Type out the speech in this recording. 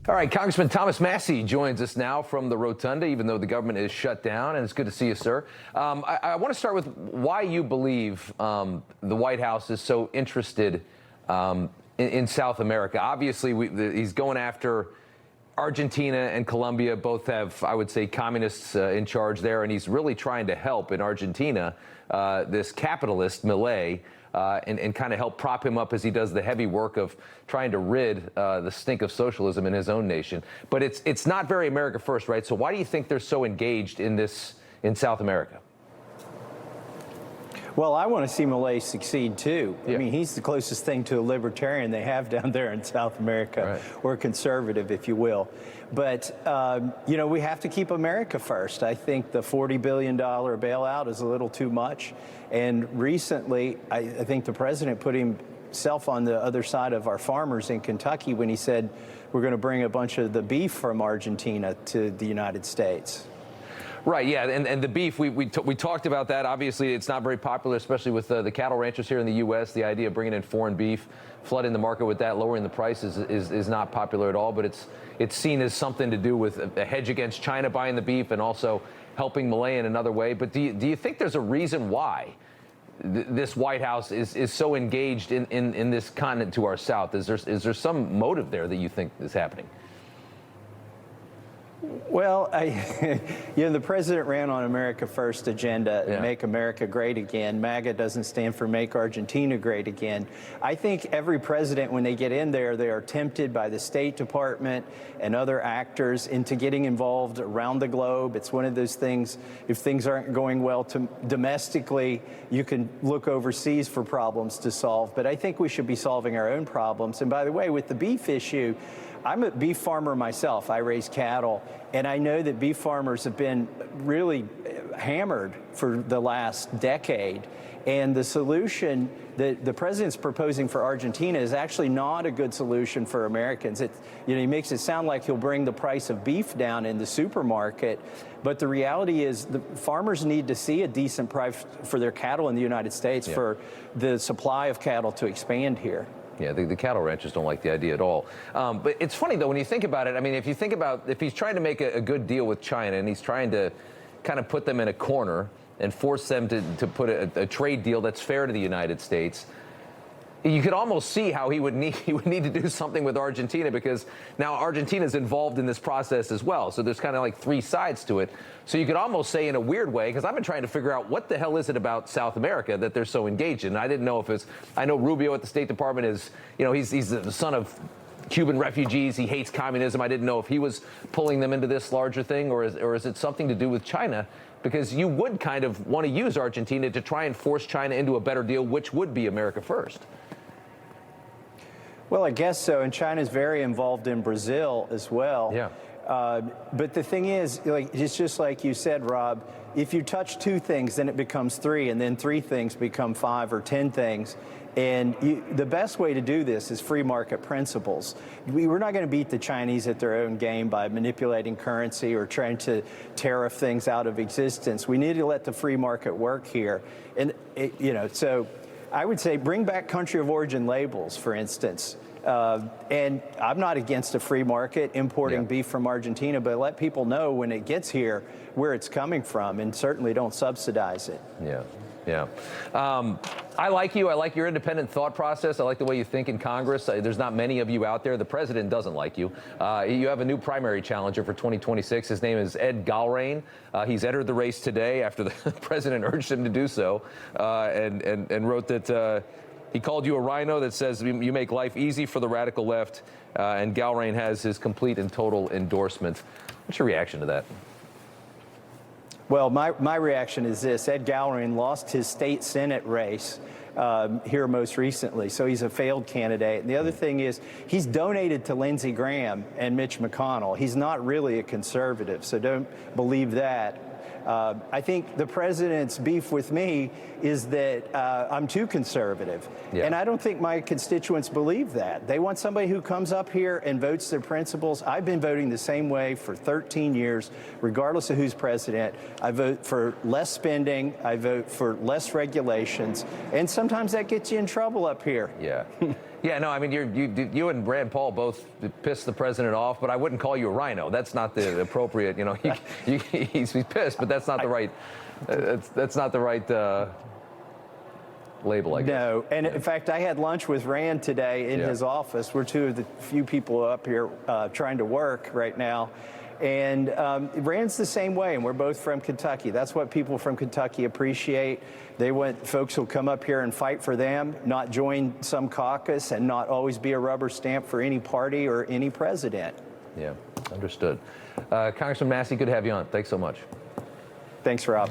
All right, Congressman Thomas Massie joins us now from the Rotunda, even though the government is shut down, and it's good to see you, sir. I want to start with why you believe the White House is so interested in South America. Obviously, he's going after Argentina and Colombia. Both have, I would say, communists in charge there, and he's really trying to help in Argentina this capitalist Milei. And kind of help prop him up as he does the heavy work of trying to rid the stink of socialism in his own nation. But it's not very America first, right? So why do you think they're so engaged in this in South America? Well, I want to see Milei succeed, too. Yeah. I mean, he's the closest thing to a libertarian they have down there in South America, right, or conservative, if you will. But, you know, we have to keep America first. I think the $40 billion bailout is a little too much. And recently, I think the president put himself on the other side of our farmers in Kentucky when he said we're going to bring a bunch of the beef from Argentina to the United States. Right, yeah, and the beef, we talked about that. Obviously, it's not very popular, especially with the cattle ranchers here in the U.S. The idea of bringing in foreign beef, flooding the market with that, lowering the prices is not popular at all. But it's seen as something to do with a hedge against China buying the beef and also helping Milei in another way. But do you think there's a reason why this White House is so engaged in this continent to our south? Is there some motive there that you think is happening? Well, you know, the president ran on America First agenda, yeah, Make America Great Again. MAGA doesn't stand for Make Argentina Great Again. I think every president, when they get in there, they are tempted by the State Department and other actors into getting involved around the globe. It's one of those things, if things aren't going well domestically, you can look overseas for problems to solve. But I think we should be solving our own problems. And by the way, with the beef issue, I'm a beef farmer myself. I raise cattle, and I know that beef farmers have been really hammered for the last decade. And the solution that the president's proposing for Argentina is actually not a good solution for Americans. He makes it sound like he'll bring the price of beef down in the supermarket, but the reality is the farmers need to see a decent price for their cattle in the United States, yeah, for the supply of cattle to expand here. Yeah, the cattle ranchers don't like the idea at all. But it's funny, though, when you think about it. I mean, if you think about if he's trying to make a good deal with China and he's trying to kind of put them in a corner and force them to put a trade deal that's fair to the United States, you could almost see how he would need to do something with Argentina, because now Argentina's involved in this process as well. So there's kind of like three sides to it. So you could almost say, in a weird way, because I've been trying to figure out what the hell is it about South America that they're so engaged in. And I didn't know if it's, I know Rubio at the State Department is, you know, he's the son of Cuban refugees. He hates communism. I didn't know if he was pulling them into this larger thing, or is it something to do with China? Because you would kind of want to use Argentina to try and force China into a better deal, which would be America first. Well, I guess so, and China's very involved in Brazil as well. Yeah. But the thing is, like, it's just like you said, Rob, if you touch two things, then it becomes three, and then three things become 5 or 10 things. And the best way to do this is free market principles. We're not going to beat the Chinese at their own game by manipulating currency or trying to tariff things out of existence. We need to let the free market work here. And, you know, so I would say bring back country of origin labels, for instance. And I'm not against a free market importing, yeah, beef from Argentina, but let people know when it gets here where it's coming from, and certainly don't subsidize it. Yeah, yeah. I like you. I like your independent thought process. I like the way you think in Congress. There's not many of you out there. The president doesn't like you. You have a new primary challenger for 2026. His name is Ed Galrain. He's entered the race today after the president urged him to do so, and wrote that he called you a rhino that says you make life easy for the radical left, and Galrain has his complete and total endorsement. What's your reaction to that? Well, my reaction is this. Ed Galrain lost his state Senate race here most recently, so he's a failed candidate. And the other thing is he's donated to Lindsey Graham and Mitch McConnell. He's not really a conservative, so don't believe that. I think the president's beef with me is that I'm too conservative. Yeah. And I don't think my constituents believe that. They want somebody who comes up here and votes their principles. I've been voting the same way for 13 years, regardless of who's president. I vote for less spending. I vote for less regulations. And sometimes that gets you in trouble up here. Yeah. Yeah, no, I mean, you and Rand Paul both pissed the president off, but I wouldn't call you a rhino. That's not the appropriate, you know, he's pissed, but that's not the right, that's not the right label, I guess. No, and in fact, I had lunch with Rand today in his office. We're two of the few people up here trying to work right now. And Rand's the same way, and we're both from Kentucky. That's what people from Kentucky appreciate. They want folks who'll come up here and fight for them, not join some caucus, and not always be a rubber stamp for any party or any president. Yeah, understood. Congressman Massie, good to have you on. Thanks so much. Thanks, Rob.